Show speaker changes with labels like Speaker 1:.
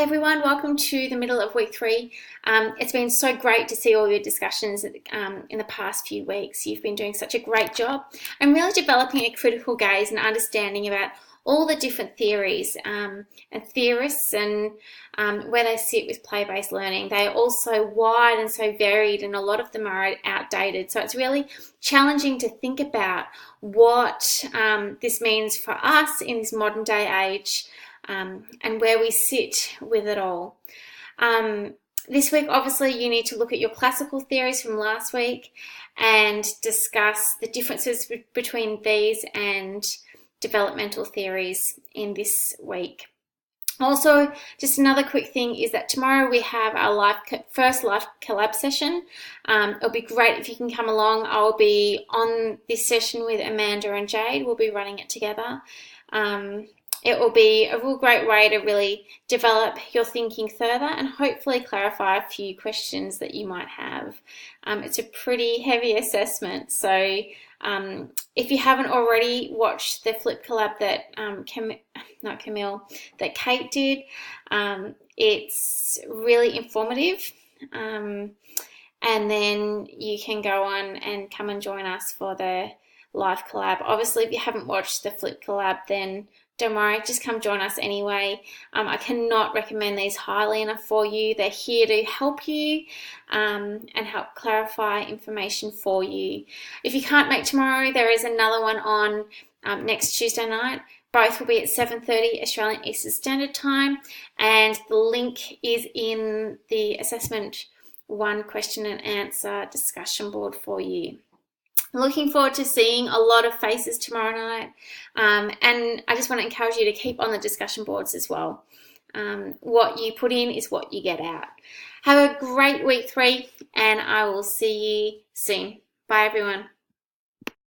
Speaker 1: Hi everyone, welcome to the middle of week 3. It's been so great to see all your discussions in the past few weeks. You've been doing such a great job and really developing a critical gaze and understanding about all the different theories and theorists and where they sit with play-based learning. They are all so wide and so varied, and a lot of them are outdated. So it's really challenging to think about what this means for us in this modern day age. And where we sit with it all. This week, obviously, you need to look at your classical theories from last week and discuss the differences between these and developmental theories in this week. Also, just another quick thing is that tomorrow we have our first live collab session. It'll be great if you can come along. I'll be on this session with Amanda and Jade. We'll be running it together. It will be a real great way to really develop your thinking further and hopefully clarify a few questions that you might have. It's a pretty heavy assessment, so if you haven't already watched the Flip Collab that that Kate did, it's really informative. And then you can go on and come and join us for the live collab. Obviously, if you haven't watched the Flip Collab, then don't worry, just come join us anyway. I cannot recommend these highly enough for you. They're here to help you and help clarify information for you. If you can't make tomorrow, there is another one on next Tuesday night. Both will be at 7:30 Australian Eastern Standard Time, and the link is in the Assessment 1 question and answer discussion board for you. Looking forward to seeing a lot of faces tomorrow night, and I just want to encourage you to keep on the discussion boards as well. What you put in is what you get out. Have a great week 3, and I will see you soon. Bye everyone.